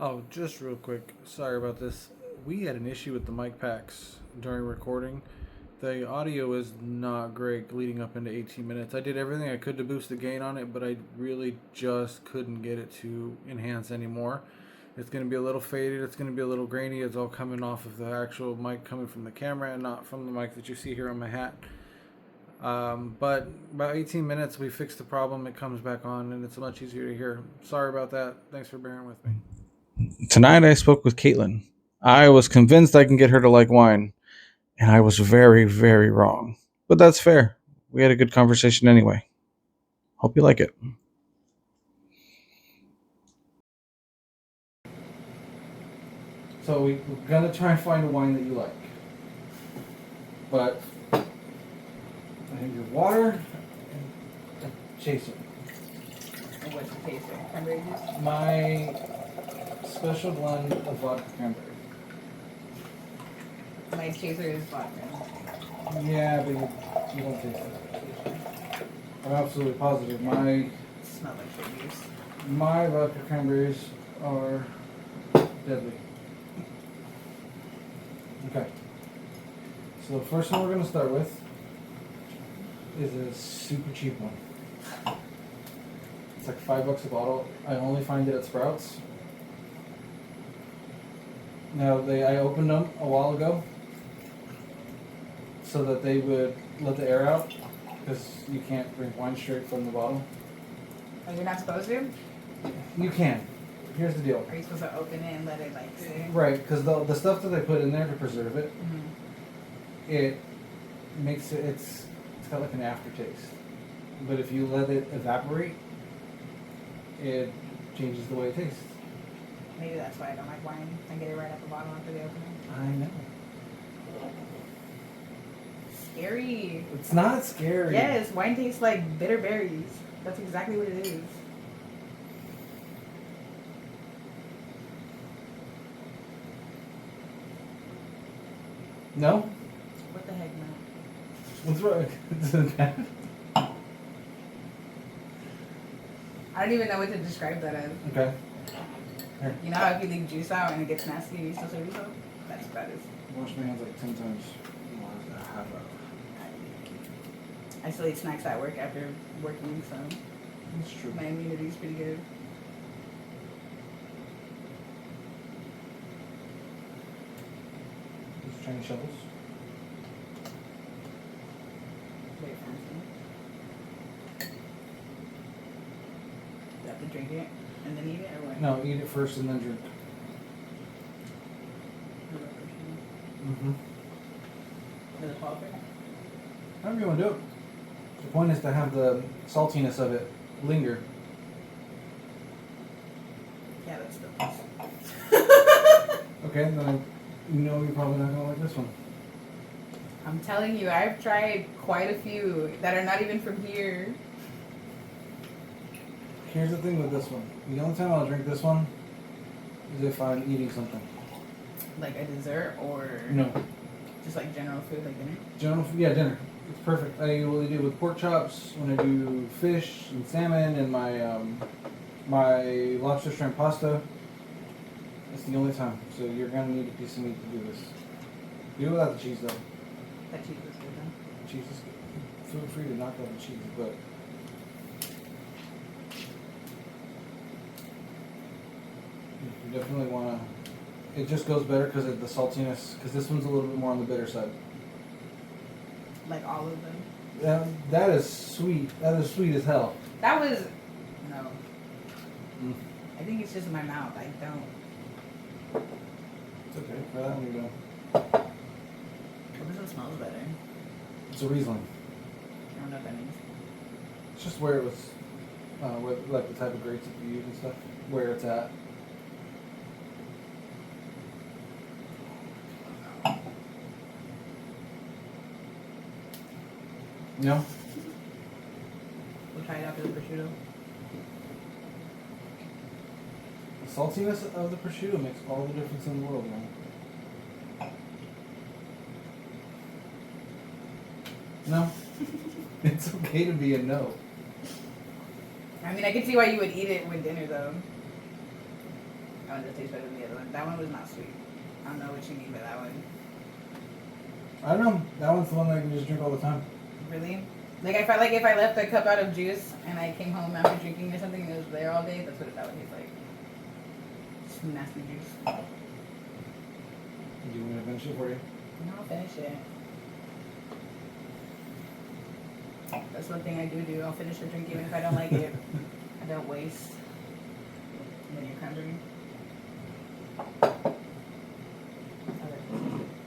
Oh, just real quick. Sorry about this. We had an issue with the mic packs during recording. The audio is not great leading up into 18 minutes. I did everything I could to boost the gain on it, but I really just couldn't get it to enhance anymore. It's going to be a little faded. It's going to be a little grainy. It's all coming off of the actual mic coming from the camera and not from the mic that you see here on my hat. But about 18 minutes, we fixed the problem. It comes back on, and it's much easier to hear. Sorry about that. Thanks for bearing with me. Tonight, I spoke with Caitlin. I was convinced I can get her to like wine, and I was very, very wrong. But that's fair. We had a good conversation anyway. Hope you like it. So we're gonna try and find a wine that you like. But I need your water and a chaser. And what's the chaser? Cranberry juice? My special blend of vodka cranberry. My chaser is vodka. Yeah, but you don't taste it. I'm absolutely positive. It smells like shit juice. My vodka cranberries are deadly. Okay. So the first one we're going to start with is a super cheap one. It's like $5 a bottle. I only find it at Sprouts. Now I opened them a while ago so that they would let the air out because you can't drink wine straight from the bottle. Oh, you're not supposed to? You can. Here's the deal. Are you supposed to open it and let it like sit? Right, because the stuff that they put in there to preserve it, it makes it's got like an aftertaste. But if you let it evaporate, it changes the way it tastes. Maybe that's why I don't like wine. I get it right out the bottle after they open it. I know. Scary. It's not scary. Yes, wine tastes like bitter berries. That's exactly what it is. No? What the heck, man? What's wrong? Is it bad? I don't even know what to describe that as. Okay. Here. You know how if you leave juice out and it gets nasty and you still serve yourself? That's what that is. Wash my hands like 10 times. Half hour. I still eat snacks at work after working, so That's true. my immunity is pretty good. These Chinese shovels. Very fancy. You have to drink it and then eat it, or what? No, eat it first and then drink. Mm-hmm. Does it fall for it? However you want to do it. The point is to have the saltiness of it linger. Yeah, that's still. Okay, then you know you're probably not going to like this one. I'm telling you, I've tried quite a few that are not even from here. Here's the thing with this one. The only time I'll drink this one is if I'm eating something. Like a dessert or No. just like general food, like dinner? General food, yeah, dinner. It's perfect. I usually do with pork chops, when I do fish and salmon and my lobster shrimp pasta. It's the only time. So you're going to need a piece of meat to do this. Do it without the cheese though. That cheese is good though. The cheese is good. Feel free to knock out the cheese, but you definitely want to. It just goes better because of the saltiness. Because this one's a little bit more on the bitter side. Like all of them. That is sweet. That is sweet as hell. That was no. Mm. I think it's just in my mouth. I don't. It's okay. For that one, you go. Well, this one smells better. It's a Riesling. I don't know what that means. It's just where it was, like the type of grapes that you use and stuff. Where it's at. No? We'll try it after the prosciutto. The saltiness of the prosciutto makes all the difference in the world, man. No? It's okay to be a no. I mean, I can see why you would eat it with dinner, though. That one just tastes better than the other one. That one was not sweet. I don't know what you mean by that one. I don't know. That one's the one that I can just drink all the time. Really? Like I felt like if I left a cup out of juice and I came home after drinking or something and it was there all day, that's what that would taste like. Just nasty juice. Do you want me to finish it for you? No, I'll finish it. That's one thing I do. I'll finish the drink even if I don't like it. I don't waste. And then you're hungry.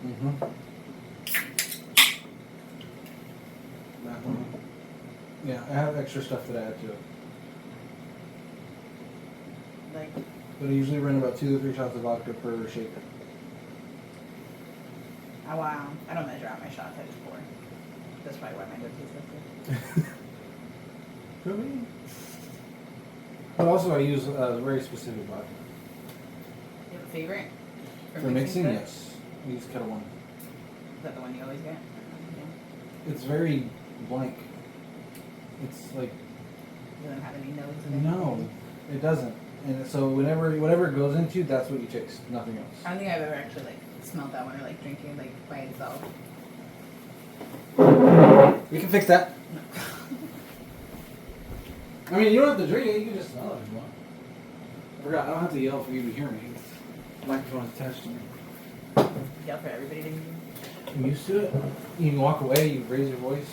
Mm-hmm. That one. Yeah, I have extra stuff that I add to it. Like, But I usually run about 2 to 3 shots of vodka per shaker. oh wow. I don't measure out my shots, I just pour. That's probably why my drink tastes like this. Could be. But also I use very specific vodka. You have a favorite? For mixing, stuff? yes. I use Kettle One. Is that the one you always get? Yeah. It's very blank. It's like, It doesn't have any notes in it? no, it doesn't. And so whatever it goes into, that's what you taste. Nothing else. I don't think I've ever actually like smelled that one or like drinking like by itself. We can fix that. I mean, you don't have to drink it. You can just smell it if you want. I forgot. I don't have to yell for you to hear me. The microphone's attached to me. Yell for everybody to hear. I'm used to it. You can walk away. You can raise your voice.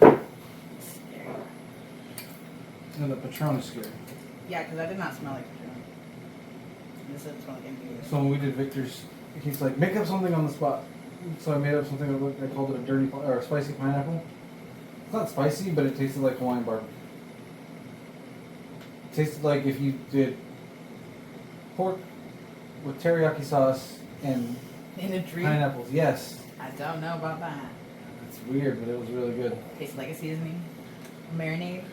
It's scary. And the Patron is scary. Yeah, because that did not smell like Patron. This doesn't smell like anything. So when we did Victor's, he's like, make up something on the spot. So I made up something that looked, I called it a dirty or a spicy pineapple. It's not spicy, but it tasted like Hawaiian barbecue. It tasted like if you did pork with teriyaki sauce and In a drink? pineapples. Yes. I don't know about that. It's weird, but it was really good. Tastes like a seasoning. A marinade.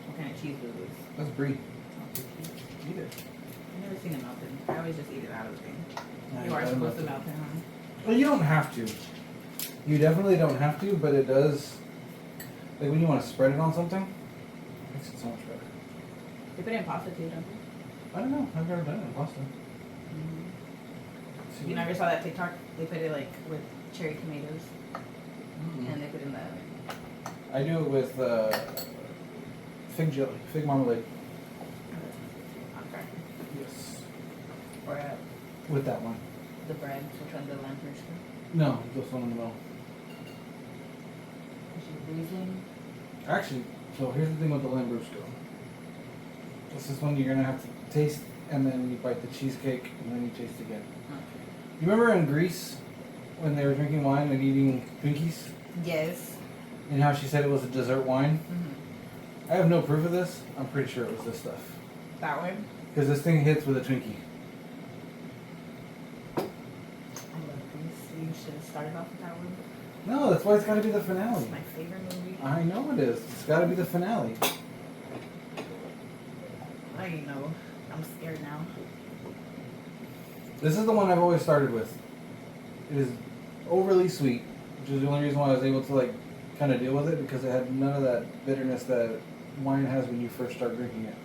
What kind of cheese was this? That's brie. Eat it. I've never seen it melted. I always just eat it out of the thing. No, You are gotta supposed to melt melt it, huh? Well, you don't have to. You definitely don't have to, but it does. Like when you want to spread it on something, it makes it so much better. They put it in pasta too, don't they? I don't know. I've never done it in pasta. Mm-hmm. You never saw that TikTok? They put it like with cherry tomatoes, and they put in the. I do it with fig jelly, fig marmalade. Okay. Yes. Or With that one. the bread, which one's the lamprey? No, this one in the middle. Is she losing? Actually, so here's the thing with the Lambrusco. This is one you're gonna have to taste, and then you bite the cheesecake, and then you taste again. Okay. You remember in Greece when they were drinking wine and eating Twinkies, Yes. and how she said it was a dessert wine? Mm-hmm. I have no proof of this. I'm pretty sure it was this stuff. That one? Because this thing hits with a Twinkie. I love Grease. You should have started off with that one. No, that's why it's got to be the finale. It's my favorite movie. I know it is. It's got to be the finale. I know. I'm scared now. This is the one I've always started with. It is overly sweet, which is the only reason why I was able to like kind of deal with it, because it had none of that bitterness that wine has when you first start drinking it.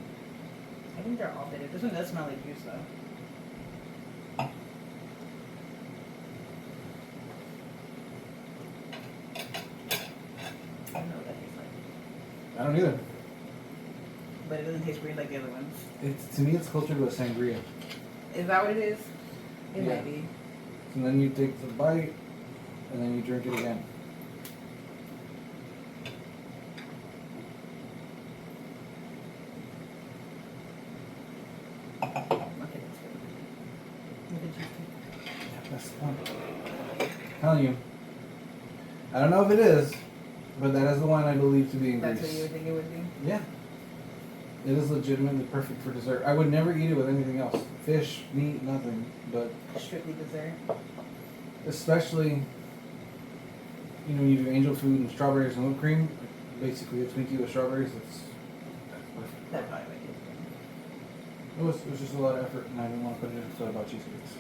I think they're all bitter. This one does smell like juice though. I don't know what that tastes like. I don't either. But it doesn't taste weird like the other ones. It's, to me, it's closer to a sangria. Is that what it is? It Yeah. might be. And then you take the bite, and then you drink it again. Okay, that's good. Look at cheesecake. Yeah, that's the one. Telling you. I don't know if it is, but that is the one I believe to be in That's Greece. what you would think it would be? Yeah. It is legitimately perfect for dessert. I would never eat it with anything else. Fish, meat, nothing. But Strictly dessert. especially, you know, when you do angel food and strawberries and whipped cream, basically a Twinkie with strawberries, that's perfect. That probably would taste It was just a lot of effort, and I didn't want to put it in, so I bought cheesecakes.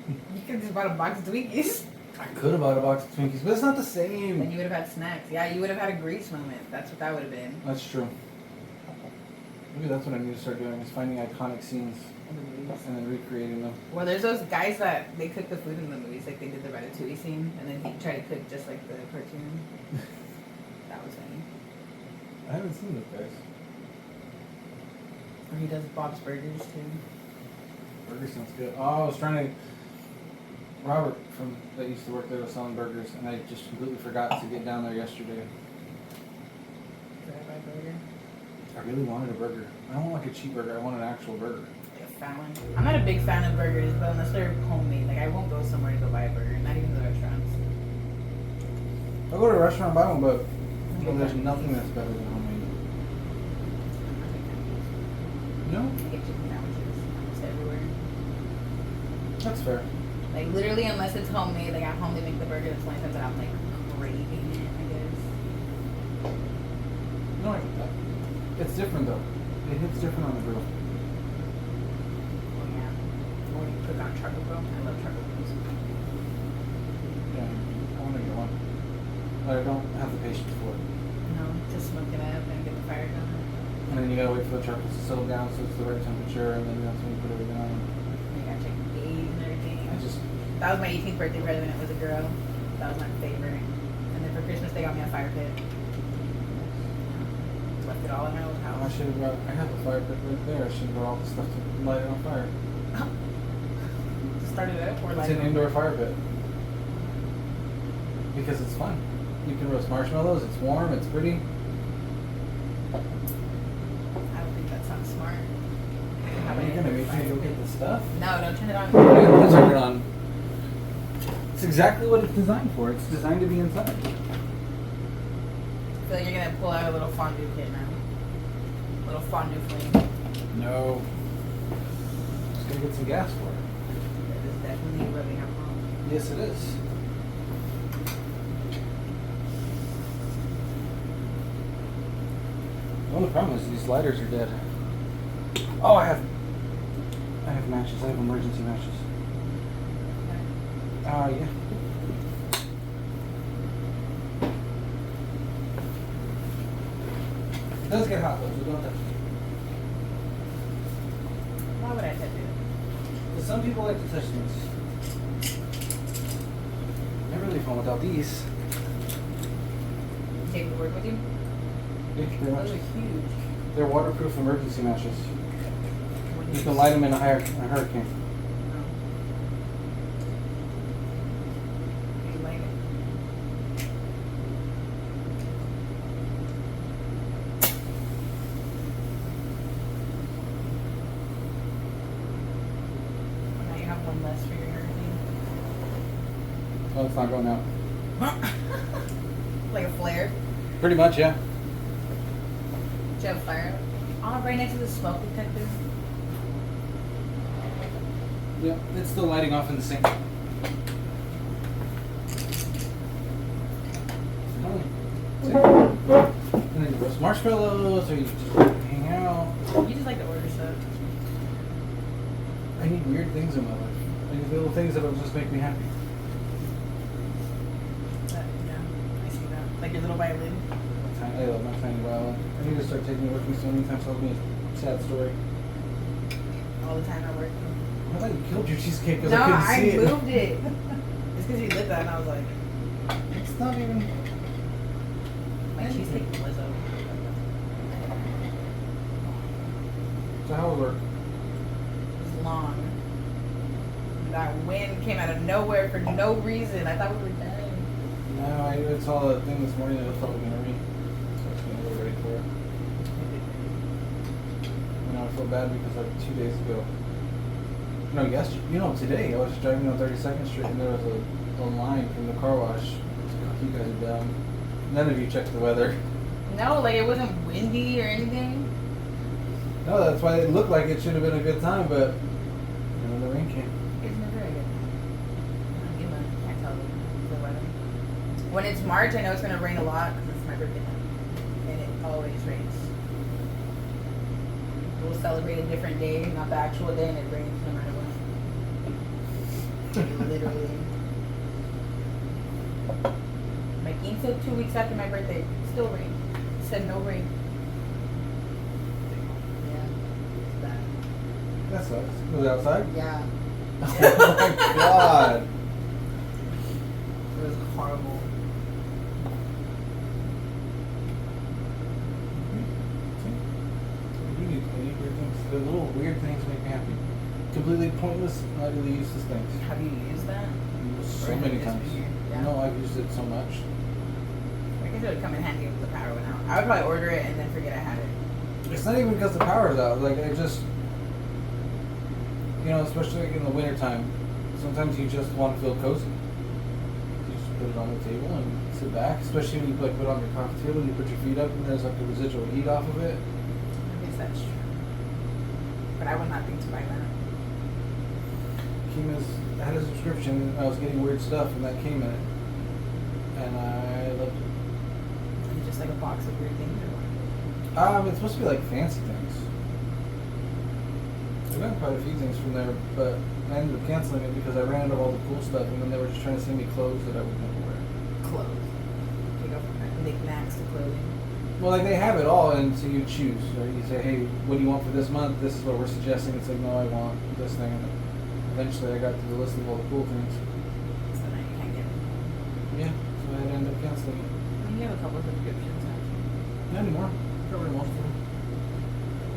good. You could just bought a box of Twinkies. I could have bought a box of Twinkies, but it's not the Then same. you would have had snacks. Yeah, you would have had a Grease moment. That's what that would have been. That's true. Maybe that's what I need to start doing, is finding iconic scenes In the movies. and then recreating them. Well, there's those guys that they cook the food in the movies, like they did the Ratatouille scene, and then he tried to cook just like the cartoon. That was funny. I haven't seen those guys. Or he does Bob's Burgers too. Burger sounds good. Oh, I was trying to. Robert from that used to work there was selling burgers, and I just completely forgot to get down there yesterday. Drive-by burger. I really wanted a burger. I don't want like a cheap burger. I want an actual burger. Like a fat one. I'm not a big fan of burgers, but unless they're homemade, like I won't go somewhere to go buy a burger, not even the restaurants. I'll go to a restaurant and buy one, but there's nothing that's better than homemade. No? I get chicken sandwiches almost everywhere. That's fair. Like literally, unless it's homemade, like at home they make the burger. That's the only time that I'm like craving it. I guess. No, it's different though. It hits different on the grill. Oh yeah. Or you cook on charcoal grill. I love charcoal grills. Yeah, I want to get one. But I don't have the patience for it. No, just smoke it up and get the fire going. And then you gotta wait for the charcoal to settle down so it's the right temperature, and then that's when you put everything on. And you gotta check the days and everything. I That was my 18th birthday present. It was a girl. That was my favorite. And then for Christmas they got me a fire pit. Left it all in my old I house. should have brought. I have a fire pit right there. I should have brought all the stuff to light it on fire. Started it up or It's like an indoor fire pit. Because it's fun. You can roast marshmallows. It's warm. It's pretty. I don't think that sounds smart. Are you gonna make me go get the stuff? No, don't turn it on. I'm gonna turn it on. It's exactly what it's designed for. It's designed to be inside. I feel like you're gonna pull out a little fondue kit now. Little fondue flame. No. Just gonna get some gas for it. That is definitely rubbing alcohol. Yes, it is. The only problem is these lighters are dead. Oh, I have matches. I have emergency matches. Yeah. It does get hot though, so don't touch it. Why would I touch it? But some people like to touch things. Never really fun without these. You take the word with you? Yeah, pretty much. Those are huge. They're waterproof emergency matches. When You can light them in a hurricane. You like it? Now you have one less for your hurricane. Oh, it's not going out. Like a flare. Pretty much, yeah. Do you have fire? Oh, right next to the smoke detector. Yeah, it's still lighting off in the sink. And then you roast marshmallows, or you just hang out. You just like to order stuff. I need weird things in my life. I need little things that'll just make me happy. Yeah, I see that. Like your little violin. I love my tiny violin. I need to start taking it with me so many times tells me a sad story. All the time I work. I thought you killed your cheesecake because No, I couldn't I see it. moved it. It's because you lit that and I was like, It's not even. my cheesecake was over. So how it work? It was long. That wind came out of nowhere for no reason. I thought we were done. No, I saw a thing this morning that was probably gonna rain. So I was gonna get ready for it. And I feel bad because like 2 days ago. No, today I was driving on 32nd Street and there was a line from the car wash. You guys are dumb. None of you checked the weather. No, like it wasn't windy or anything. No, that's why it looked like it should have been a good time, but then the rain came. It's never a good time. I can't tell the weather. When it's March, I know it's going to rain a lot because it's my birthday month. And it always rains. We'll celebrate a different day, not the actual day, and it rains no matter what. Literally. said 2 weeks after my birthday. Still rain. It said no rain. Yeah. It's bad. That sucks. Was it outside? Yeah. Oh my god. It was horrible. You need weird things. The little weird things make me happy. Completely pointless, not really useless things. Have you used that? So Or many has it just times. been here? Yeah. No, I've used it so much. I guess it would come in handy if the power went out. I would probably order it and then forget I had it. It's not even because the power's out. Like, I just, especially like in the wintertime, sometimes you just want to feel cozy. You just put it on the table and sit back, especially when you like put it on your coffee table and you put your feet up and there's like a residual heat off of it. I guess that's true. But I would not think to buy that. I had a subscription and I was getting weird stuff and that came in it. And I loved it. Is it just like a box of weird things or what? It's supposed to be like fancy things. I've gotten quite a few things from there, but I ended up canceling it because I ran out of all the cool stuff and then they were just trying to send me clothes that I would never wear. Clothes. You go from knickknacks to clothing. Well, like they have it all, and so you choose. Or you say, "Hey, what do you want for this month? This is what we're suggesting." It's like, "No, I want this thing." And eventually, I got to the list of all the cool things. So now you can't get it. Yeah, so I ended up canceling it. I mean, you have a couple of subscriptions actually. Not anymore. Covered most of them.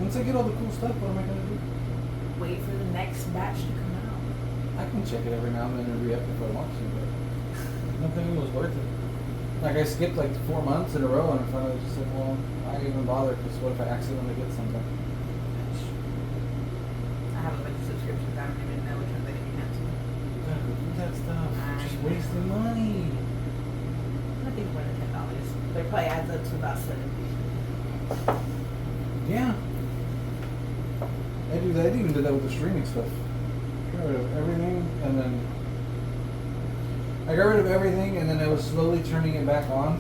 Once I get all the cool stuff, what am I gonna do? Wait for the next batch to come out. I can check it every now and then and re-up if I want to, but nothing was worth it. Like I skipped like 4 months in a row, and I finally just said, "Well, why even bother? Because what if I accidentally get something?" I have a bunch of subscriptions. I don't even know which ones I need to cancel. You gotta go do that stuff. I Just know. wasting money. I think more than $10. But it probably adds up to about $7. Yeah. I do that. I even did that with the streaming stuff. Got rid of everything, and then I got rid of everything, and then I was slowly turning it back on.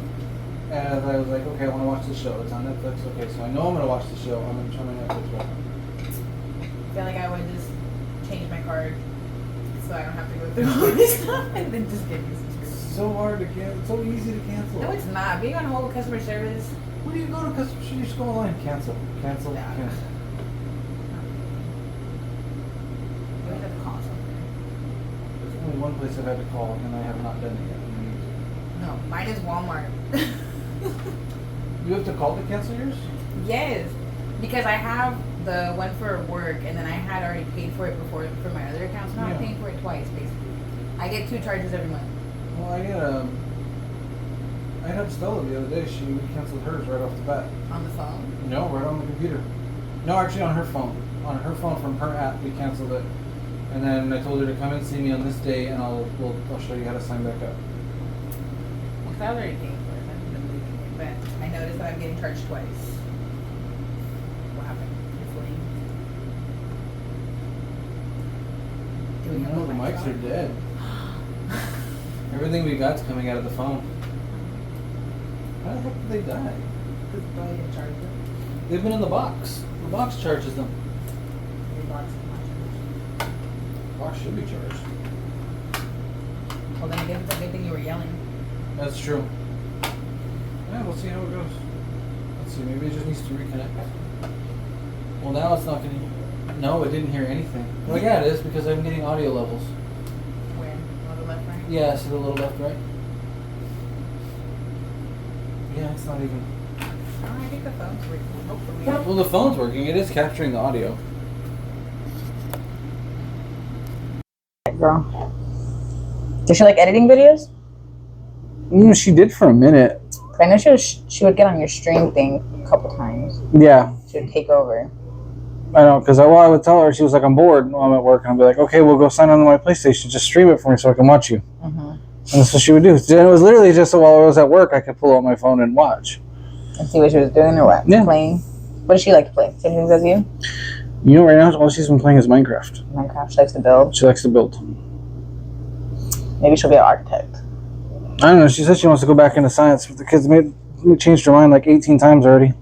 And I was like, okay, I want to watch the show. It's on Netflix. Okay, so I know I'm gonna watch the show. I'm gonna turn my Netflix back on. I feel like I would just change my card so I don't have to go through all this stuff and then just get these subscriptions. So hard to cancel. It's so easy to cancel. No, it's not. Being on hold with customer service. Where do you go to customer? You just go online. Cancel. Cancel. Yeah. Cancel. You always have to call something. There's only one place I've had to call, and I have not done it yet. No, mine is Walmart. You have to call to cancel yours? Yes, because I have the one for work, and then I had already paid for it before for my other account, so now Yeah. I'm paying for it twice, basically. I get 2 charges every month. Well, I had Stella the other day. She canceled hers right off the bat. On the phone? No, right on the computer. No, actually on her phone. On her phone from her app, we canceled it. And then I told her to come and see me on this day, and I'll show you how to sign back up. Well, 'cause I was already paying for it, so I haven't been leaving it. But I noticed that I'm getting charged twice. What happened? Your flame? Do we have No, a the mic mics on? are dead. Everything we got's coming out of the phone. How the heck did they die? Because probably didn't charge them. They've been in the box. The box charges them. They bought some much. The box should be charged. Well, then I guess it's a good thing you were yelling. That's true. Yeah, we'll see how it goes. Let's see, maybe it just needs to reconnect. Well, now it's not going to... No, it didn't hear anything. Well, yeah, it is, because I'm getting audio levels. Where? On the left, right? Yeah, see the little left, right? Yeah, it's not even... Oh, I think the phone's working. Hopefully. Well, the phone's working. It is capturing the audio. Girl. Does she like editing videos? She did for a minute. I know she would get on your stream thing a couple times. Yeah, She would take over. I know, because I would tell her, she was like, I'm bored while I'm at work. And I'd be like, okay, we'll go sign on to my PlayStation. Just stream it for me so I can watch you. Mm-hmm. And that's what she would do. And it was literally just so while I was at work, I could pull out my phone and watch. And see what she was doing or what? Yeah. Playing. What does she like to play? Same things as you? You know, right now, all she's been playing is Minecraft. Minecraft. She likes to build. She likes to build. Maybe she'll be an architect. I don't know. She said she wants to go back into science, but the kids changed her mind like 18 times already.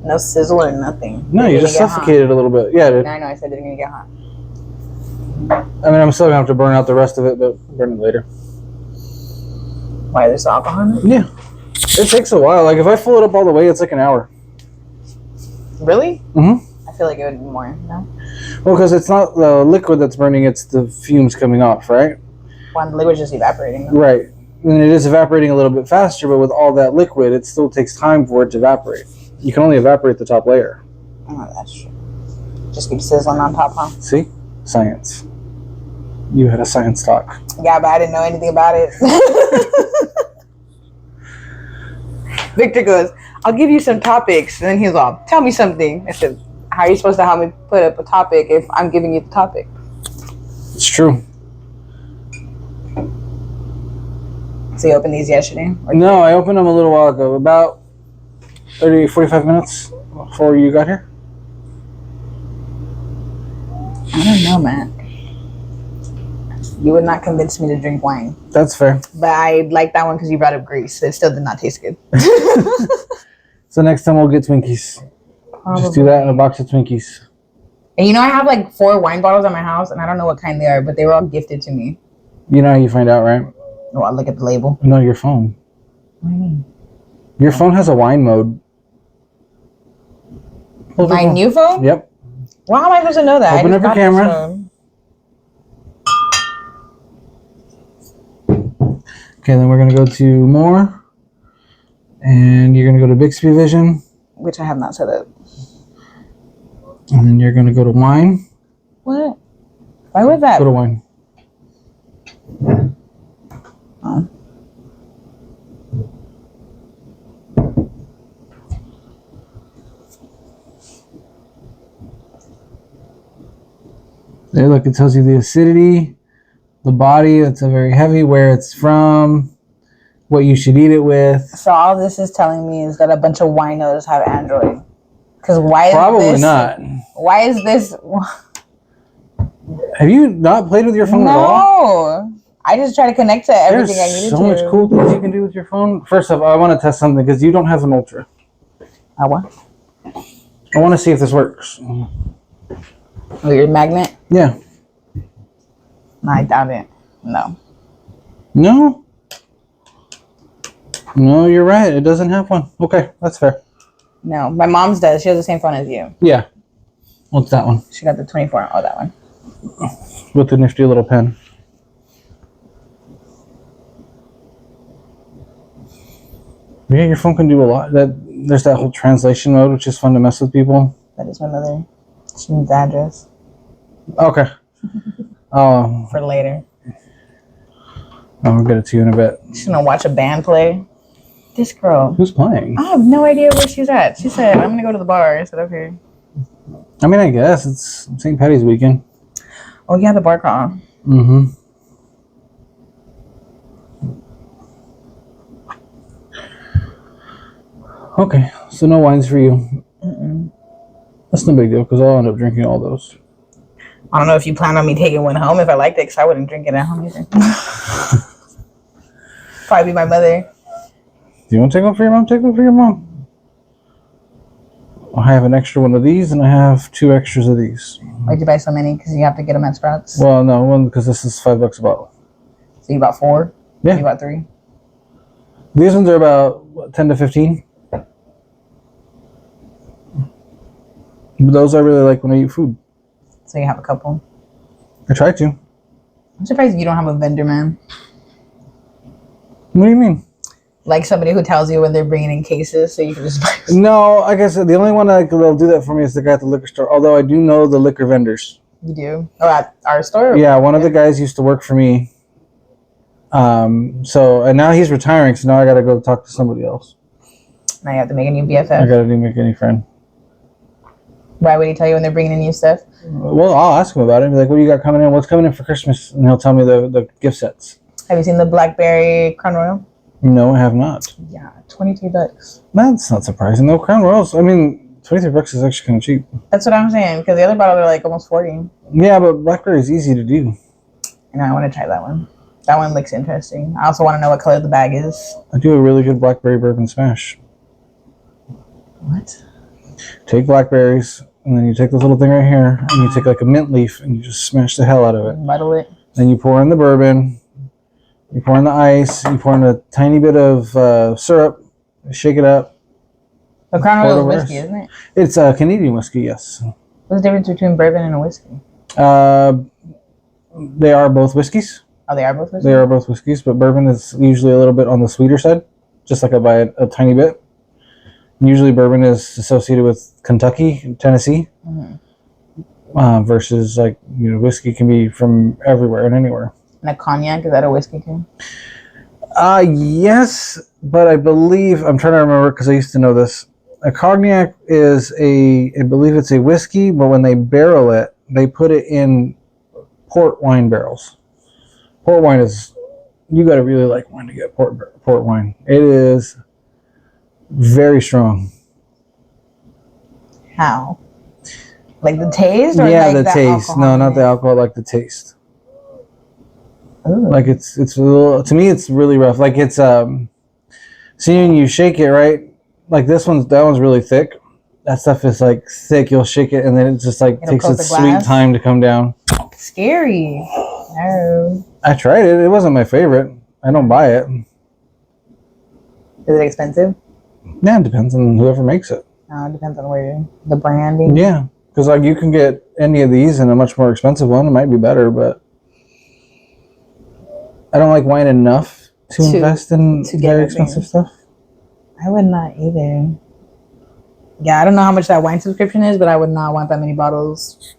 No sizzle or nothing. No, you just suffocated a little bit. Yeah, dude. I know. I said it didn't get hot. I mean, I'm still gonna have to burn out the rest of it, but burn it later. Why, there's alcohol in it? Yeah. It takes a while. Like, if I fill it up all the way, it's like an hour. Really? Mm-hmm. I feel like it would be more, no? Well, because it's not the liquid that's burning, it's the fumes coming off, right? Well, the liquid's just evaporating, though. Right. And it is evaporating a little bit faster, but with all that liquid, it still takes time for it to evaporate. You can only evaporate the top layer. Oh, that's true. Just keep sizzling on top, huh? See? Science. You had a science talk. Yeah, but I didn't know anything about it. Victor goes, I'll give you some topics. And then he's all, tell me something. I said, how are you supposed to help me put up a topic if I'm giving you the topic? It's true. So you opened these yesterday? No, I opened them a little while ago. About 45 minutes before you got here. I don't know, man. You would not convince me to drink wine. That's fair. But I like that one because you brought up Greece. It still did not taste good. So next time we'll get Twinkies. Probably. Just do that in a box of Twinkies. And you know, I have like 4 wine bottles at my house, and I don't know what kind they are, but they were all gifted to me. You know how you find out, right? Oh, I'll look at the label. No, your phone. What do you mean? Your phone has a wine mode. My new phone? Yep. Well, how am I supposed to know that? Open up your camera. Okay, then we're going to go to more. And you're going to go to Bixby Vision. Which I have not set up. And then you're going to go to wine. What? Why would that? Go to wine. Oh. There, look, it tells you the acidity, the body, it's a very heavy, where it's from, what you should eat it with. So all this is telling me is that a bunch of winos have Android. Because why is Probably this? not. Why is this? Have you not played with your phone at all? No. I just try to connect to everything I needed to. There's so much cool things you can do with your phone. First off, I want to test something because you don't have an Ultra. I what? I want to see if this works. Oh, your magnet? Yeah. No, I doubt it. No. No? No, you're right. It doesn't have one. Okay, that's fair. No, my mom's does. She has the same phone as you. Yeah. What's that one? She got the 24. Oh, that one. With the nifty little pen. Yeah, your phone can do a lot. There's that whole translation mode, which is fun to mess with people. That is my mother. She needs the address. Okay. For later. I'll get it to you in a bit. She's gonna watch a band play. This girl. Who's playing? I have no idea where she's at. She said, I'm gonna go to the bar. I said, okay. I mean, I guess it's St. Patty's weekend. Oh, yeah, the bar crawl. Mm-hmm. Okay, so no wines for you. Mm-mm. That's no big deal because I'll end up drinking all those. I don't know if you plan on me taking one home if I liked it, because I wouldn't drink it at home either. Probably be my mother. Do you want to take one for your mom? Take one for your mom. I have an extra one of these, and I have 2 extras of these. Why'd you buy so many? Because you have to get them at Sprouts? Well, no, one because this is $5 a bottle. So you bought 4? Yeah. You bought 3? These ones are about what, 10 to 15. But those I really like when I eat food. So you have a couple? I try to. I'm surprised you don't have a vendor, man. What do you mean? Like somebody who tells you when they're bringing in cases so you can just buy. No, like I said, the only one that'll do that for me is the guy at the liquor store. Although I do know the liquor vendors. You do? Oh, at our store? Yeah, one of the guys used to work for me. And now he's retiring, so now I gotta go talk to somebody else. Now you have to make a new BFF. I gotta make a new friend. Why would he tell you when they're bringing in new stuff? Well, I'll ask him about it. Be like, what do you got coming in? What's coming in for Christmas? And he'll tell me the gift sets. Have you seen the Blackberry Crown Royal? No, I have not. Yeah, $23. That's not surprising. No, Crown Royals, I mean, $23 is actually kind of cheap. That's what I'm saying, because the other bottles are like almost 40. Yeah, but Blackberry is easy to do. I know, I want to try that one. That one looks interesting. I also want to know what color the bag is. I do a really good Blackberry bourbon smash. What? Take blackberries, and then you take this little thing right here, and you take like a mint leaf, and you just smash the hell out of it. Muddle it. Then you pour in the bourbon, you pour in the ice, you pour in a tiny bit of syrup, shake it up. A Crown Royal is whiskey, isn't it? It's a Canadian whiskey, yes. What's the difference between bourbon and a whiskey? They are both whiskeys. Oh, they are both whiskeys? They are both whiskeys, but bourbon is usually a little bit on the sweeter side, just like by a tiny bit. Usually bourbon is associated with Kentucky and Tennessee, versus like, whiskey can be from everywhere and anywhere. And a cognac, is that a whiskey too? Yes, but I believe, I'm trying to remember because I used to know this. A cognac is I believe it's a whiskey, but when they barrel it, they put it in port wine barrels. Port wine is, you got to really like wine to get port wine. It is very strong. How? Like the taste? Or yeah, like the taste. No, not the alcohol, like the taste. Ooh. Like it's a little, to me it's really rough. Like it's seeing you shake it, right? Like that one's really thick. That stuff is like thick. You'll shake it and then it just like takes its sweet time to come down. Scary. No. I tried it. It wasn't my favorite. I don't buy it. Is it expensive? Yeah, it depends on whoever makes it. No, it depends on where the branding. Yeah, because like you can get any of these in a much more expensive one. It might be better, but I don't like wine enough to invest in very expensive stuff. I would not either. Yeah, I don't know how much that wine subscription is, but I would not want that many bottles.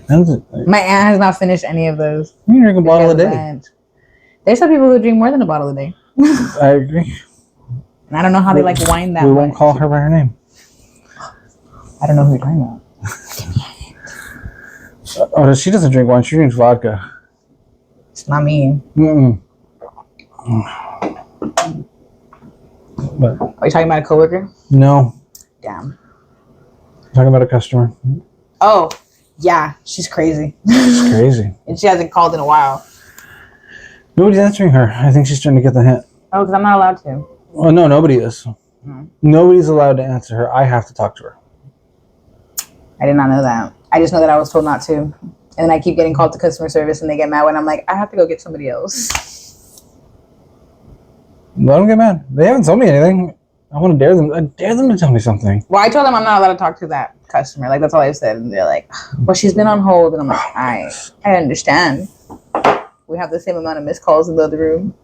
My aunt has not finished any of those. You drink a bottle a day. There's some people who drink more than a bottle a day. I agree. And I don't know how they like wine that much. We won't call her by her name. I don't know who you're talking about. Oh, she doesn't drink wine. She drinks vodka. It's not me. Mm-mm. But, are you talking about a coworker? No. Damn. I'm talking about a customer. Oh, yeah. She's crazy. She's crazy. And she hasn't called in a while. Nobody's answering her. I think she's trying to get the hint. Oh, because I'm not allowed to. Oh, no, nobody is. Nobody's allowed to answer her. I have to talk to her. I did not know that. I just know that I was told not to. And then I keep getting called to customer service and they get mad when I'm like, I have to go get somebody else. Let them get mad. They haven't told me anything. I want to dare them. I dare them to tell me something. Well, I told them I'm not allowed to talk to that customer. Like, that's all I said. And they're like, well, she's been on hold. And I'm like, I understand. We have the same amount of missed calls in the other room.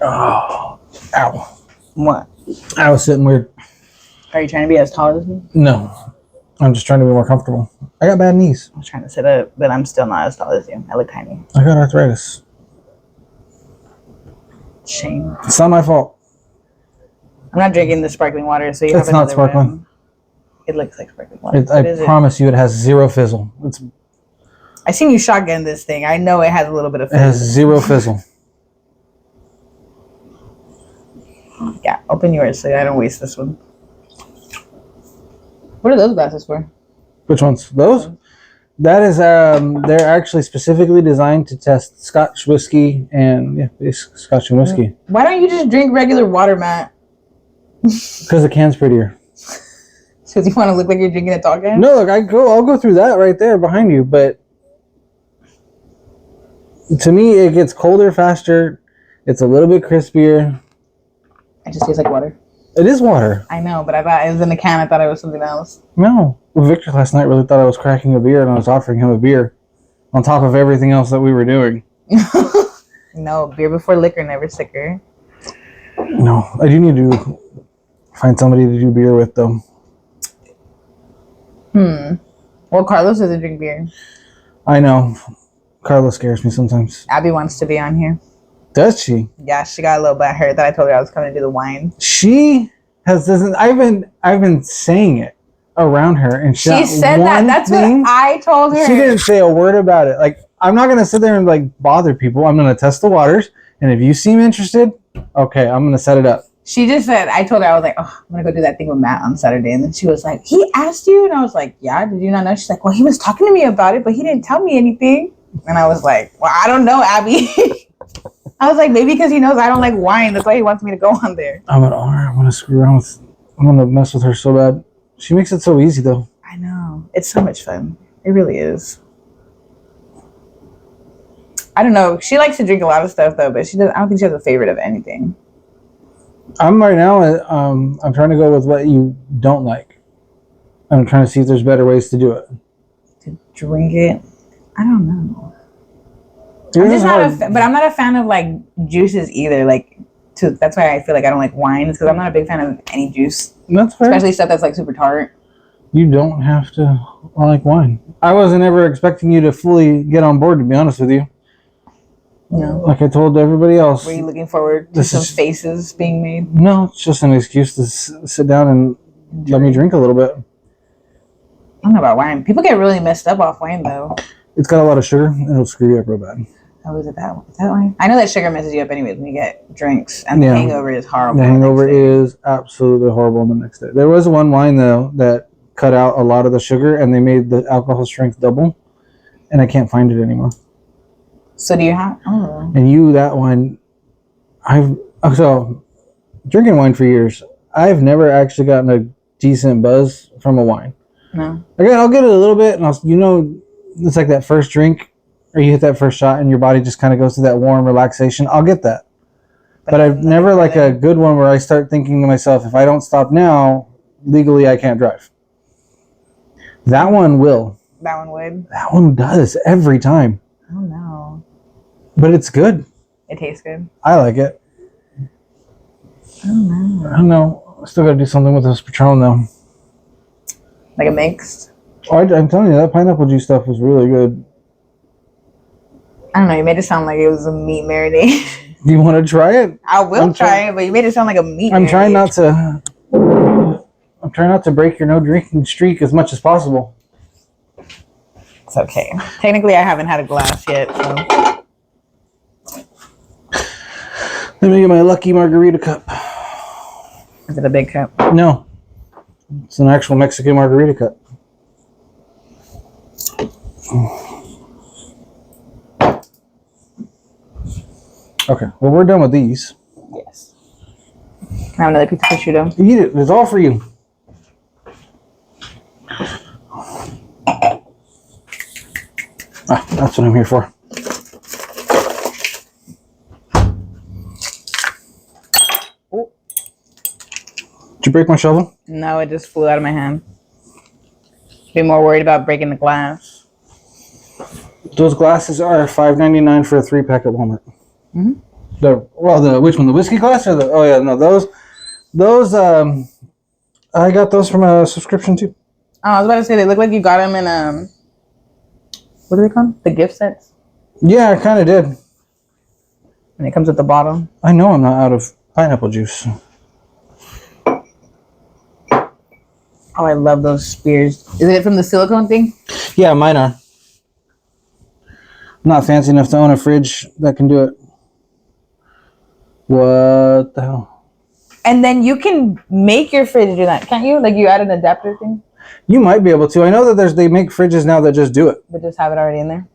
Oh, ow. What? I was sitting weird. Are you trying to be as tall as me? No. I'm just trying to be more comfortable. I got bad knees. I was trying to sit up, but I'm still not as tall as you. I look tiny. I got arthritis. Shame. It's not my fault. I'm not drinking the sparkling water, so you have another. It's not sparkling. One. It looks like sparkling water. I promise you it has zero fizzle. I seen you shotgun this thing. I know it has a little bit of fizzle. It has zero fizzle. Yeah, open yours so I don't waste this one. What are those glasses for? Which ones? Those? That is, they're actually specifically designed to test Scotch whiskey and, Scotch and whiskey. Why don't you just drink regular water, Matt? Because the can's prettier. Because you want to look like you're drinking a tall can? No, look, I'll go through that right there behind you, but to me, it gets colder faster. It's a little bit crispier. It just tastes like water. It is water. I know, but I thought it was in a can. I thought it was something else. No. Victor last night really thought I was cracking a beer and I was offering him a beer on top of everything else that we were doing. No, beer before liquor, never sicker. No, I do need to find somebody to do beer with, though. Well, Carlos doesn't drink beer. I know. Carlos scares me sometimes. Abby wants to be on here. Does she? Yeah, she got a little bit hurt that I told her I was coming to do the wine. She doesn't. I've been saying it around her, and she said that. That's what I told her. She didn't say a word about it. Like, I'm not gonna sit there and like bother people. I'm gonna test the waters, and if you seem interested, okay, I'm gonna set it up. She just said, I told her, I was like, oh, I'm gonna go do that thing with Matt on Saturday, and then she was like, he asked you, and I was like, yeah, did you not know? She's like, well, he was talking to me about it, but he didn't tell me anything, and I was like, well, I don't know, Abby. I was like, maybe because he knows I don't like wine. That's why he wants me to go on there. I'm gonna screw around with. I'm gonna mess with her so bad. She makes it so easy though. I know. It's so much fun. It really is. I don't know. She likes to drink a lot of stuff though, but she doesn't. I don't think she has a favorite of anything. I'm right now. I'm trying to go with what you don't like. I'm trying to see if there's better ways to do it. To drink it, I don't know. It I'm is just not hard. but I'm not a fan of like juices either. Like, that's why I feel like I don't like wines because I'm not a big fan of any juice, That's fair. especially stuff that's like super tart. You don't have to like wine. I wasn't ever expecting you to fully get on board, to be honest with you. No. Like I told everybody else. Were you looking forward to some faces being made? No, it's just an excuse to sit down and let me drink a little bit. I don't know about wine. People get really messed up off wine though. It's got a lot of sugar and it'll screw you up real bad. Oh, is it that one? Is that wine? I know that sugar messes you up anyways when you get drinks, and the hangover is horrible. The hangover is absolutely horrible the next day. There was one wine though that cut out a lot of the sugar and they made the alcohol strength double, and I can't find it anymore. So do you have? Oh. And that wine, so drinking wine for years. I've never actually gotten a decent buzz from a wine. No. Again, I'll get it a little bit, and it's like that first drink, or you hit that first shot, and your body just kind of goes to that warm relaxation. I'll get that, but I've never like a good one where I start thinking to myself, if I don't stop now, legally I can't drive. That one will. That one would. That one does every time. Oh no. But it's good. It tastes good. I like it. Oh no. I don't know. I still got to do something with this Patron though. Like a mixed? Oh, I'm telling you, that pineapple juice stuff was really good. I don't know. You made it sound like it was a meat marinade. Do you want to try it? I will try it, but you made it sound like a meat. I'm marinade. trying not to break your no drinking streak as much as possible. It's okay. Technically, I haven't had a glass yet, so. Let me get my lucky margarita cup. Is it a big cup? No. It's an actual Mexican margarita cup. Okay, well, we're done with these. Yes. Can I have another piece of prosciutto? Eat it. It's all for you. That's what I'm here for. Oh. Did you break my shovel? No, it just flew out of my hand. Be more worried about breaking the glass. Those glasses are $5.99 for a 3-pack at Walmart. Mm-hmm. Which one? The whiskey glass or the? Oh yeah, no, those. I got those from a subscription too. Oh, I was about to say they look like you got them in what are they called? The gift sets. Yeah, I kind of did. And it comes with the bottle. I know I'm not out of pineapple juice. Oh, I love those spears. Is it from the silicone thing? Yeah, mine are. I'm not fancy enough to own a fridge that can do it. What the hell? And then you can make your fridge do that, can't you? Like you add an adapter thing? You might be able to. I know that they make fridges now that just do it. But just have it already in there?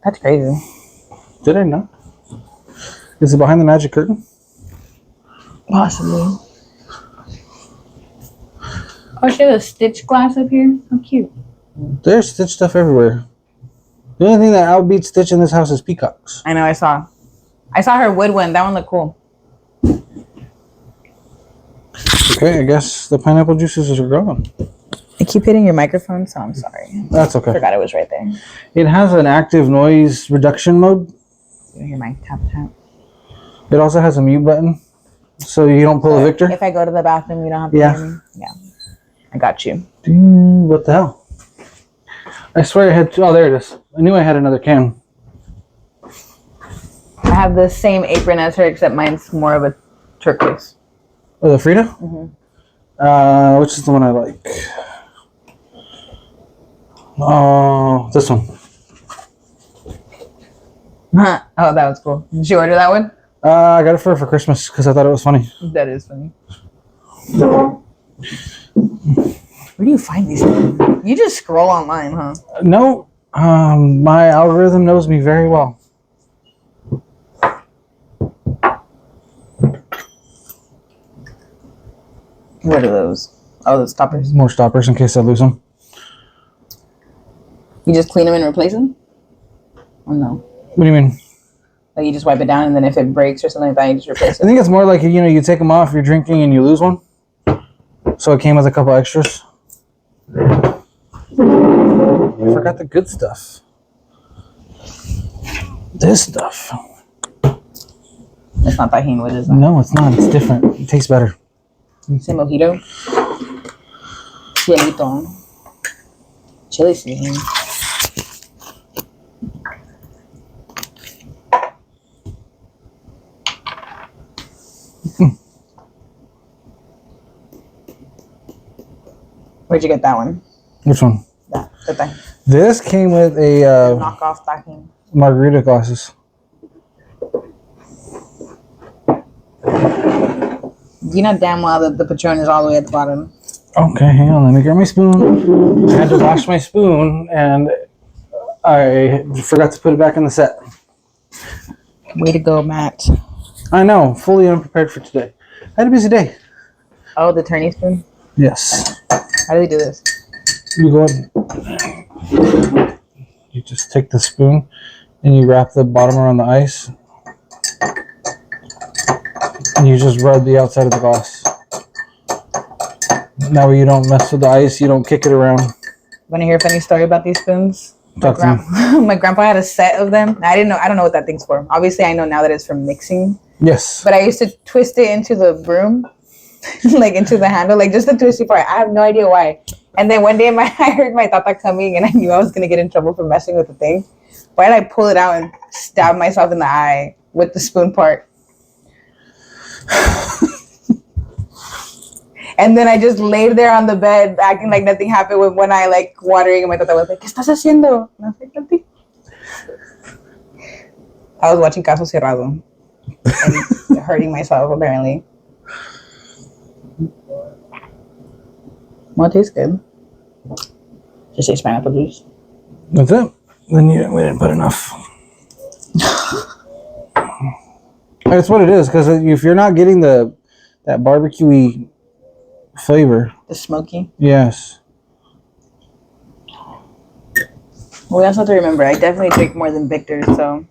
That's crazy. Did I not? Is it behind the magic curtain? Possibly. Oh, she has a Stitch glass up here. How cute. There's Stitch stuff everywhere. The only thing that outbeats Stitch in this house is peacocks. I know, I saw her wood one. That one looked cool. Okay, I guess the pineapple juices are gone. I keep hitting your microphone, so I'm sorry. That's okay. I forgot it was right there. It has an active noise reduction mode. You hear my tap tap? It also has a mute button, so you don't pull a Victor. If I go to the bathroom, you don't have to hear me? Yeah. I got you. Dude, what the hell? I swear I had two. Oh, there it is. I knew I had another can. I have the same apron as her, except mine's more of a turquoise. Oh, the Frida? Mm-hmm. Which is the one I like? Oh, this one. Oh, that was cool. Did you order that one? I got it for her for Christmas because I thought it was funny. That is funny. Where do you find these things? You just scroll online, huh? No, my algorithm knows me very well. What are those? Oh, the stoppers. More stoppers in case I lose them. You just clean them and replace them? Or no? What do you mean? Like you just wipe it down and then if it breaks or something like that, you just replace it? I think it's more like, you know, you take them off, you're drinking, and you lose one. So it came with a couple extras. I forgot the good stuff. This stuff. It's not tajin. What is that? No, it's not. It's different. It tastes better. It's a mojito. Chilito. Chili seasoning. Where'd you get that one? Which one? That thing. This came with a Knockoff tajin. margarita glasses. You know damn well that the Patron is all the way at the bottom. Okay, hang on. Let me grab my spoon. I had to wash my spoon, and I forgot to put it back in the set. Way to go, Matt. I know. Fully unprepared for today. I had a busy day. Oh, the turning spoon? Yes. How do we do this? You go ahead. You just take the spoon, and you wrap the bottom around the ice. And you just rub the outside of the glass. That way you don't mess with the ice, you don't kick it around. Want to hear a funny story about these spoons? My grandpa had a set of them. I don't know what that thing's for. Obviously, I know now that it's for mixing. Yes. But I used to twist it into the broom, like into the handle, like just the twisty part. I have no idea why. And then one day I heard my tata coming, and I knew I was gonna get in trouble for messing with the thing. Why did I pull it out and stab myself in the eye with the spoon part? And then I just laid there on the bed acting like nothing happened with one eye like watering, and my tata was like, ¿Qué estás haciendo? And I was like, nothing. I was watching Caso Cerrado and hurting myself apparently. Well, it tastes good. Just say pineapple juice. That's it. Then we didn't put enough. That's what it is, because if you're not getting that barbecue-y flavor. The smoky? Yes. Well, we also have to remember, I definitely drink more than Victor, so.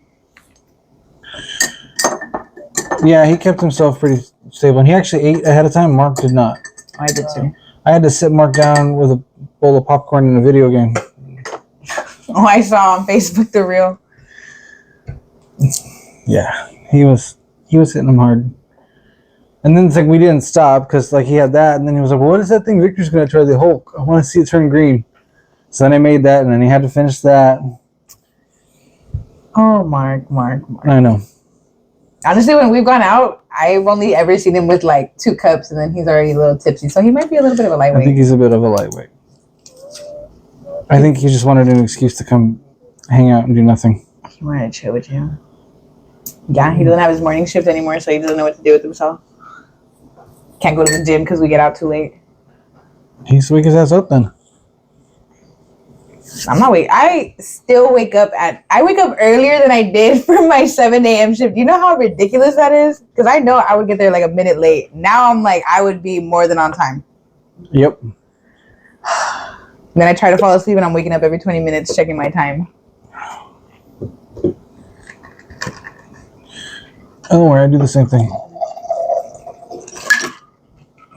Yeah, he kept himself pretty stable. And he actually ate ahead of time. Mark did not. I did too. I had to sit Mark down with a bowl of popcorn and a video game. Oh, I saw on Facebook the reel. Yeah, he was hitting him hard. And then it's like we didn't stop because like he had that, and then he was like, well, "What is that thing Victor's gonna try? The Hulk. I want to see it turn green." So then I made that, and then he had to finish that. Oh, Mark. I know. Honestly, when we've gone out, I've only ever seen him with like 2 cups, and then he's already a little tipsy. So he might be a little bit of a lightweight. I think he's a bit of a lightweight. I think he just wanted an excuse to come hang out and do nothing. He wanted to chill with you. Yeah, he doesn't have his morning shift anymore, so he doesn't know what to do with himself. Can't go to the gym because we get out too late. He's wake his ass up then. I'm not wake. I still wake up earlier than I did for my 7 a.m. shift. You know how ridiculous that is? Because I know I would get there like a minute late. Now I'm like, I would be more than on time. Yep. Then I try to fall asleep and I'm waking up every 20 minutes checking my time. Don't worry, I do the same thing.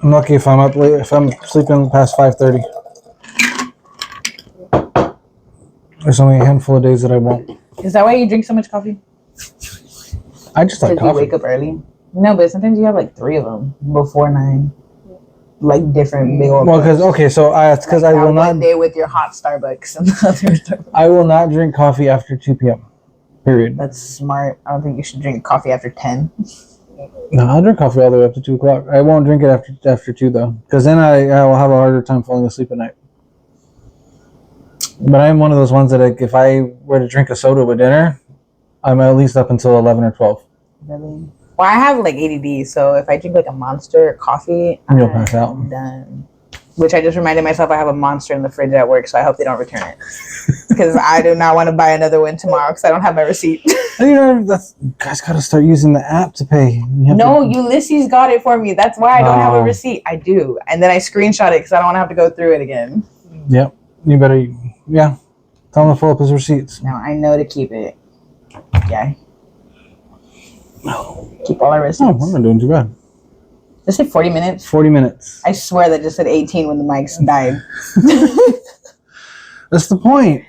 I'm lucky if I'm up late, if I'm sleeping past 5:30. There's only a handful of days that I won't. Is that why you drink so much coffee? I just like Because you coffee. wake up early? No, but sometimes you have like 3 of them before 9. Like different big old. Well, it's because I will not. One day with your hot Starbucks and the other Starbucks. I will not drink coffee after 2 p.m. Period. That's smart. I don't think you should drink coffee after 10. No, I'll drink coffee all the way up to 2 o'clock. I won't drink it after 2 though, because then I will have a harder time falling asleep at night. But I'm one of those ones that like, if I were to drink a soda with dinner, I'm at least up until 11 or 12. Really? Well, I have like ADD, so if I drink like a Monster coffee, You'll pass out. I'm done. Which I just reminded myself I have a monster in the fridge at work, so I hope they don't return it. Because I do not want to buy another one tomorrow because I don't have my receipt. You guys got to start using the app to pay. Ulysses got it for me. That's why I don't have a receipt. I do. And then I screenshot it because I don't want to have to go through it again. Yep. You better, tell him to fill up his receipts. No, I know to keep it. Yeah. Keep all our receipts. Oh, I'm not doing too bad. Just said 40 minutes? 40 minutes. I swear that just said 18 when the mics died. That's the point.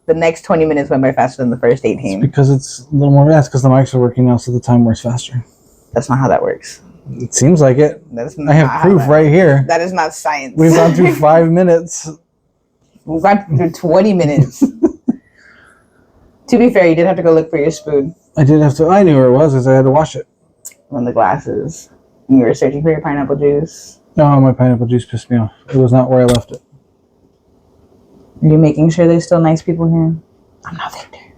The next 20 minutes went by faster than the first 18. It's because it's a little more fast because the mics are working now, so the time works faster. That's not how that works. It seems like it. I have proof right here. That is not science. We've gone through 5 minutes. We've gone through 20 minutes. To be fair, you did have to go look for your spoon. I did have to. I knew where it was because I had to wash it. On the glasses. You were searching for your pineapple juice. No, my pineapple juice pissed me off. It was not where I left it. Are you making sure there's still nice people here? I'm not there.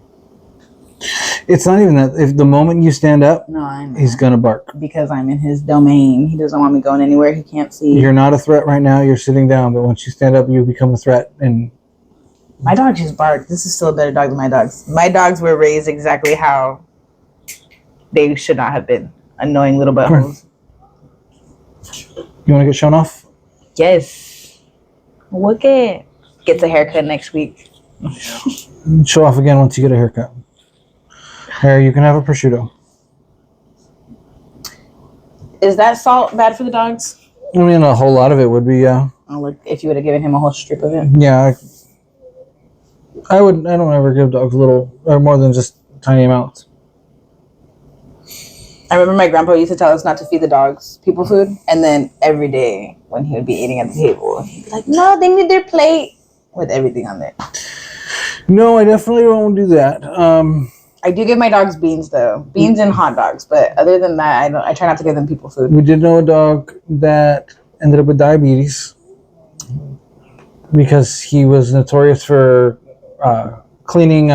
It's not even that. If the moment you stand up, no, I know. He's gonna bark. Because I'm in his domain. He doesn't want me going anywhere he can't see. You're not a threat right now. You're sitting down, but once you stand up, you become a threat. And my dog just barked. This is still a better dog than my dogs. My dogs were raised exactly how they should not have been. Annoying little buttholes. You want to get shown off? Yes. Look it. Gets a haircut next week. Show off again once you get a haircut. Here, you can have a prosciutto. Is that salt bad for the dogs? I mean, a whole lot of it would be, yeah. Oh, look, if you would have given him a whole strip of it. Yeah. I don't ever give dogs little, or more than just tiny amounts. I remember my grandpa used to tell us not to feed the dogs people food, and then every day when he would be eating at the table, he'd be like, no, they need their plate with everything on there. No, I definitely won't do that. I do give my dogs beans, though. Beans and hot dogs, but other than that, I try not to give them people food. We did know a dog that ended up with diabetes because he was notorious for helping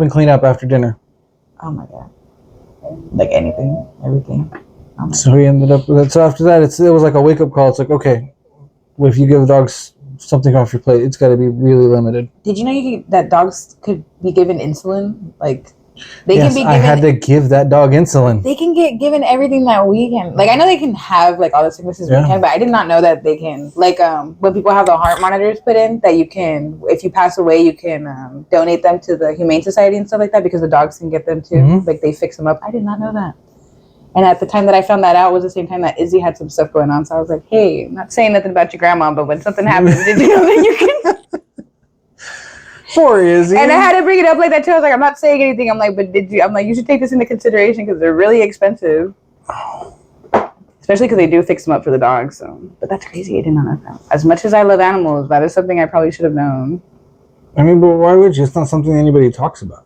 clean up after dinner. Oh, my God. Like anything, everything. Oh so he ended up with it. So after that, it was like a wake-up call. It's like, okay, well, if you give dogs something off your plate, it's got to be really limited. Did you know that dogs could be given insulin? Like, can be given... I had to give that dog insulin. They can get given everything that we can. Like, I know they can have, like, all the sicknesses we can, but I did not know that they can. Like, when people have the heart monitors put in, that you can, if you pass away, you can donate them to the Humane Society and stuff like that because the dogs can get them, too. Mm-hmm. Like, they fix them up. I did not know that. And at the time that I found that out was the same time that Izzy had some stuff going on. So I was like, hey, I'm not saying nothing about your grandma, but when something happens, did you know that you can... Poor Izzy. And I had to bring it up like that too. I was like, I'm not saying anything. I'm like, but I'm like, you should take this into consideration because they're really expensive. Especially because they do fix them up for the dogs. So, but that's crazy. I did not know that. As much as I love animals, that is something I probably should have known. I mean, but why would you? It's not something anybody talks about.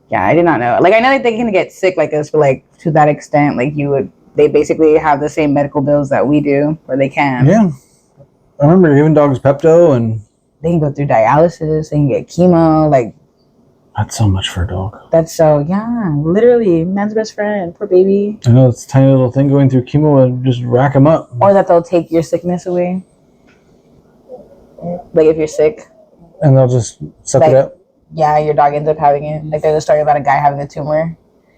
Yeah, I did not know. Like, I know that they can get sick like this, but like to that extent, like they basically have the same medical bills that we do, or they can. Yeah. I remember giving dogs Pepto and... They can go through dialysis. They can get chemo. Like, that's so much for a dog. That's so, yeah, literally, man's best friend. Poor baby. I know, it's a tiny little thing going through chemo and just rack them up. Or that they'll take your sickness away. Like, if you're sick. And they'll just suck it up. Yeah, your dog ends up having it. Like, there's a story about a guy having a tumor.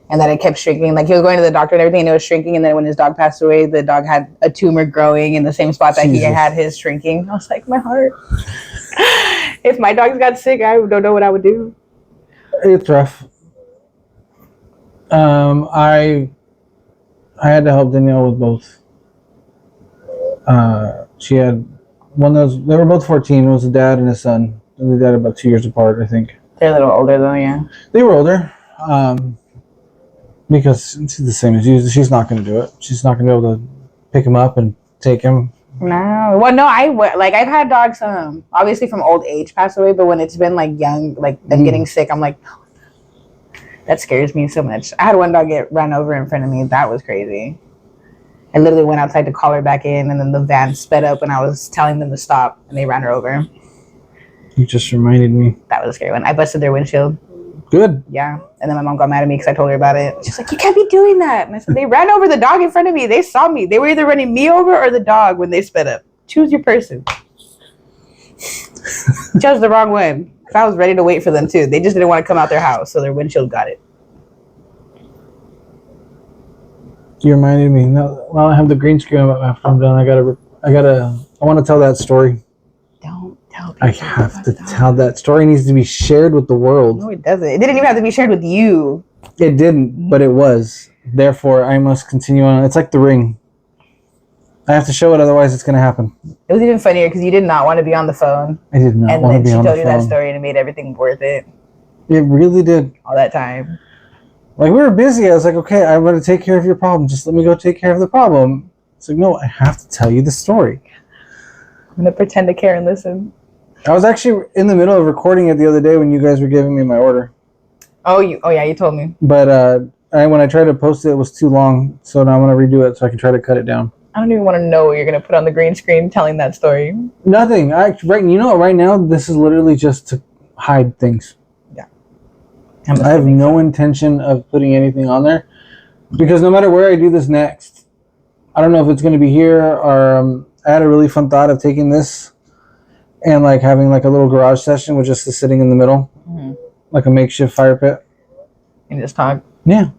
And that it kept shrinking. Like, he was going to the doctor and everything, and it was shrinking. And then when his dog passed away, the dog had a tumor growing in the same spot that he had his shrinking. I was like, my heart. If my dogs got sick, I don't know what I would do. It's rough. I had to help Danielle with both. She had one that was, they were both 14. It was a dad and a son. They died about 2 years apart, I think. They're a little older, though, yeah. They were older. Because she's the same as you. She's not going to do it. She's not going to be able to pick him up and take him. No. Well, no, I've had dogs, obviously from old age pass away, but when it's been, like, young, like, them getting sick, I'm like, no. That scares me so much. I had one dog get run over in front of me. That was crazy. I literally went outside to call her back in, and then the van sped up, and I was telling them to stop, and they ran her over. You just reminded me. That was a scary one. I busted their windshield. Good. Yeah. And then my mom got mad at me because I told her about it. She's like, you can't be doing that. And I said, they ran over the dog in front of me. They saw me. They were either running me over or the dog when they sped up. Choose your person. Chose the wrong one. I was ready to wait for them too. They just didn't want to come out their house, so their windshield got it. You reminded me. No, well, I have the green screen up after I'm done. I want to tell that story. Don't tell people. I have to tell that story. Needs to be shared with the world. No, it doesn't. It didn't even have to be shared with you. It didn't, but it was. Therefore, I must continue on. It's like The Ring. I have to show it, otherwise it's going to happen. It was even funnier because you did not want to be on the phone. I did not want to be on the phone. And then she told you that story and it made everything worth it. It really did. All that time. Like, we were busy. I was like, okay, I'm going to take care of your problem. Just let me go take care of the problem. It's like, no, I have to tell you the story. I'm going to pretend to care and listen. I was actually in the middle of recording it the other day when you guys were giving me my order. Oh yeah, you told me. But when I tried to post it, it was too long. So now I'm going to redo it so I can try to cut it down. I don't even want to know what you're going to put on the green screen telling that story. Nothing. Right now, this is literally just to hide things. Yeah. I have no intention of putting anything on there. Because no matter where I do this next, I don't know if it's going to be here or I had a really fun thought of taking this and like having like a little garage session with just the sitting in the middle. Mm-hmm. Like a makeshift fire pit. And just talk? Yeah.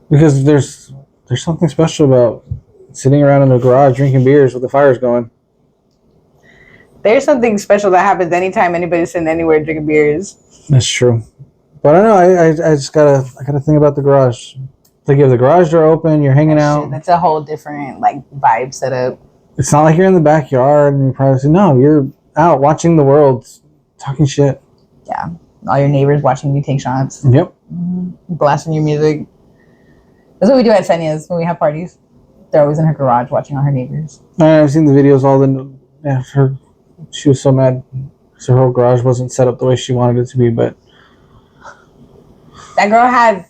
Because there's something special about sitting around in the garage drinking beers with the fires going. There's something special that happens anytime anybody's sitting anywhere drinking beers. That's true. But I don't know, I just gotta think about the garage. Like you have the garage door open, you're hanging out. That's a whole different like vibe setup. It's not like you're in the backyard and you're privacy. No, you're out watching the world, talking shit. Yeah. All your neighbors watching you take shots. Yep. Blasting your music. That's what we do at Senya's when we have parties. They're always in her garage watching all her neighbors. I've seen the videos. She was so mad. So her whole garage wasn't set up the way she wanted it to be. But that girl had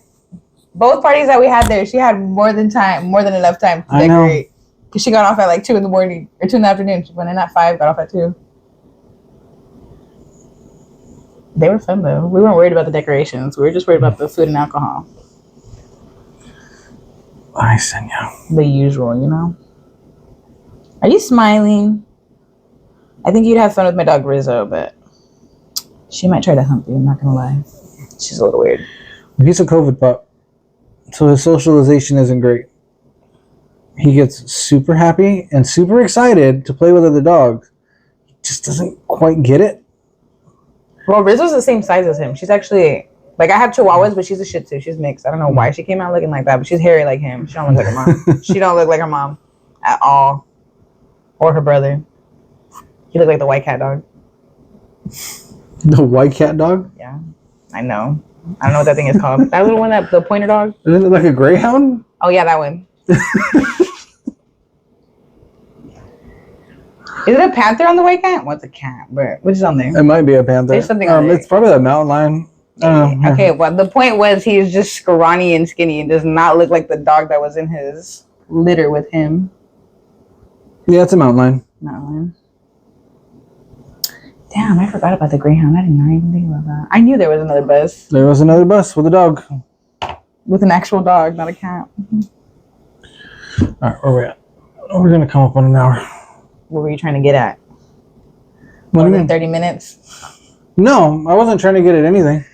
both parties that we had there. She had more than enough time to decorate. Because she got off at like 2 in the morning or 2 in the afternoon. She went in at 5, got off at 2. They were fun though. We weren't worried about the decorations. We were just worried about the food and alcohol. I send you. The usual, you know. Are you smiling? I think you'd have fun with my dog Rizzo, but she might try to hump you. I'm not gonna lie. She's a little weird. He's a COVID pup, so his socialization isn't great. He gets super happy and super excited to play with other dogs. He just doesn't quite get it. Well, Rizzo's the same size as him. She's actually, like, I have Chihuahuas, but she's a Shih Tzu. She's mixed. I don't know why she came out looking like that, but she's hairy like him. She don't look like her mom. She don't look like her mom at all. Or her brother. He looked like the white cat dog. The white cat dog? Yeah, I know. I don't know what that thing is called. That little one, the pointer dog? Isn't it like a greyhound? Oh, yeah, that one. Is it a panther on the white cat? What's a cat? Which is on there? It might be a panther. There's something on there. It's probably a mountain lion. Okay, well, the point was he's just scrawny and skinny and does not look like the dog that was in his litter with him. Yeah, it's a mountain lion. Mountain lion. Damn, I forgot about the greyhound. I did not even think about that. I knew there was another bus. There was another bus with a dog. With an actual dog, not a cat. All right, where are we at? We're going to come up on an hour. What were you trying to get at? More than 30 minutes? No, I wasn't trying to get at anything.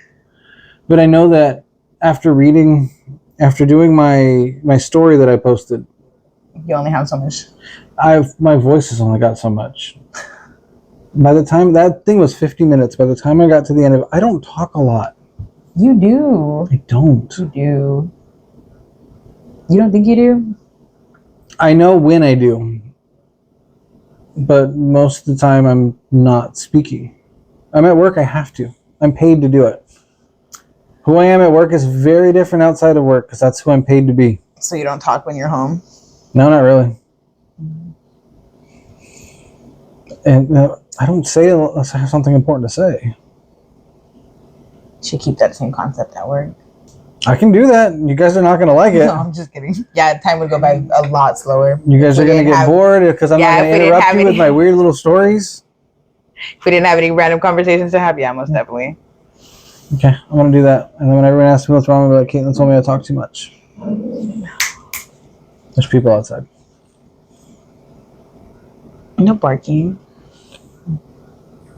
But I know that after doing my story that I posted, you only have so much. My voice has only got so much. By the time that thing was 50 minutes, by the time I got to the end of it, I don't talk a lot. You do. I don't. You do. You don't think you do? I know when I do. But most of the time I'm not speaking. I'm at work, I have to. I'm paid to do it. Who I am at work is very different outside of work because that's who I'm paid to be. So you don't talk when you're home? No, not really. And I don't say it unless I have something important to say. Should keep that same concept at work. I can do that. You guys are not going to like it. No, I'm just kidding. Yeah, time would go by a lot slower. You guys are going to get bored because I'm not going to interrupt you with my weird little stories. If we didn't have any random conversations to have, yeah, most definitely. Okay, I'm going to do that. And then when everyone asks me what's wrong, I'll be like, Kaitlyn told me I talk too much. There's people outside. No barking.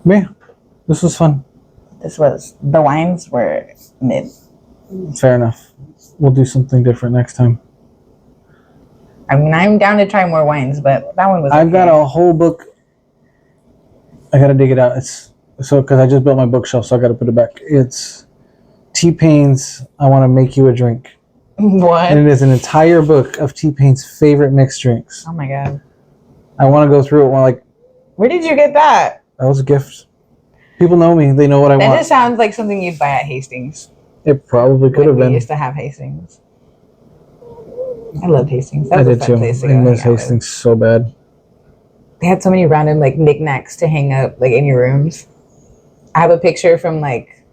Yeah, this was fun. The wines were mid. Fair enough. We'll do something different next time. I mean, I'm down to try more wines, but that one was. I've got a whole book. I gotta dig it out. It's so because I just built my bookshelf, so I gotta put it back. It's T-Pain's "I Want to Make You a Drink." What? And it is an entire book of T-Pain's favorite mixed drinks. Oh my god! I want to go through it. Where did you get that? That was a gift. People know me. They know what I want. That just sounds like something you'd buy at Hastings. It probably could have been. We used to have Hastings. I loved Hastings. I did too. I miss Hastings so bad. They had so many random like knickknacks to hang up like in your rooms. I have a picture from like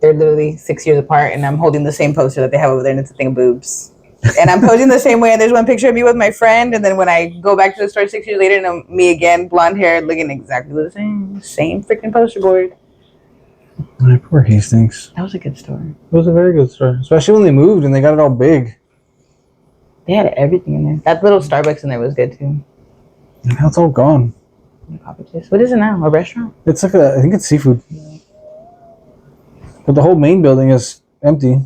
they're literally 6 years apart, and I'm holding the same poster that they have over there, and it's a thing of boobs. And I'm posing the same way. And there's one picture of me with my friend, and then when I go back to the store 6 years later, and I'm me again, blonde hair, looking exactly the same freaking poster board. My poor Hastings. That was a good store. It was a very good store, especially when they moved and they got it all big. They had everything in there. That little Starbucks in there was good too. And now it's all gone. What is it now? A restaurant? It's like I think it's seafood. But the whole main building is empty.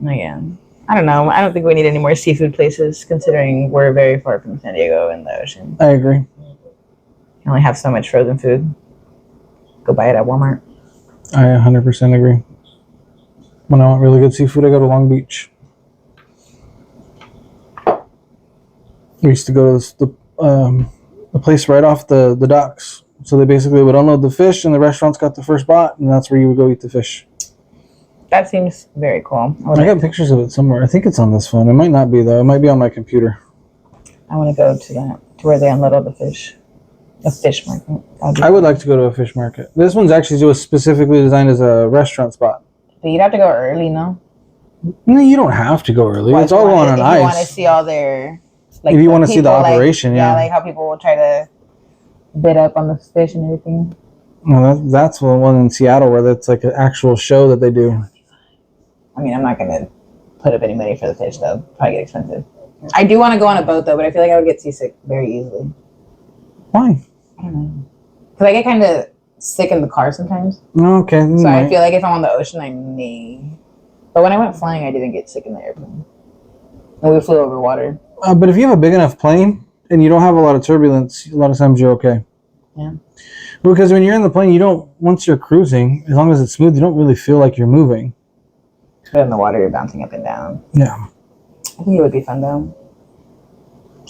Oh yeah. I don't know. I don't think we need any more seafood places, considering we're very far from San Diego and the ocean. I agree. You only have so much frozen food. Go buy it at Walmart. I 100% agree. When I want really good seafood, I go to Long Beach. We used to go to the place right off the docks. So they basically would unload the fish, and the restaurant's got the first spot, and that's where you would go eat the fish. That seems very cool. I got pictures of it somewhere. I think it's on this phone. It might not be, though. It might be on my computer. I want to go to where they unload all the fish. A fish market. I would like to go to a fish market. This one's actually just specifically designed as a restaurant spot. But you'd have to go early, no? No, you don't have to go early. It's all on ice. If you want to see all their... Like, if you want to see the operation, like, yeah. like how people will try to bid up on the fish and everything. Well, that's the one in Seattle where that's like an actual show that they do. I mean, I'm not going to put up any money for the fish, though. Probably get expensive. I do want to go on a boat, though, but I feel like I would get seasick very easily. Why? I don't know. Because I get kind of sick in the car sometimes. Okay. So I feel like if I'm on the ocean, I may. But when I went flying, I didn't get sick in the airplane. And we flew over water. But if you have a big enough plane and you don't have a lot of turbulence, a lot of times you're okay. Yeah. Because when you're in the plane, you don't, once you're cruising, as long as it's smooth, you don't really feel like you're moving. But in the water, you're bouncing up and down. Yeah. I think it would be fun, though.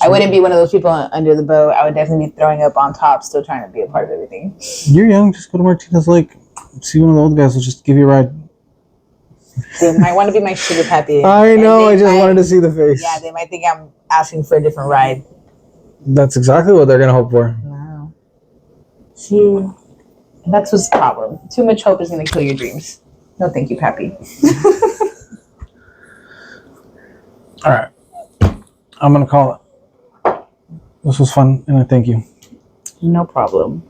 I wouldn't be one of those people under the boat. I would definitely be throwing up on top, still trying to be a part of everything. You're young. Just go to Martinez Lake. See one of the old guys will just give you a ride. They might want to be my sugar pappy. I know. I just wanted to see the face. Yeah, they might think I'm asking for a different ride. That's exactly what they're going to hope for. Wow. See, that's what's the problem. Too much hope is going to kill your dreams. No, thank you, Pappy. All right. I'm going to call it. This was fun, and I thank you. No problem.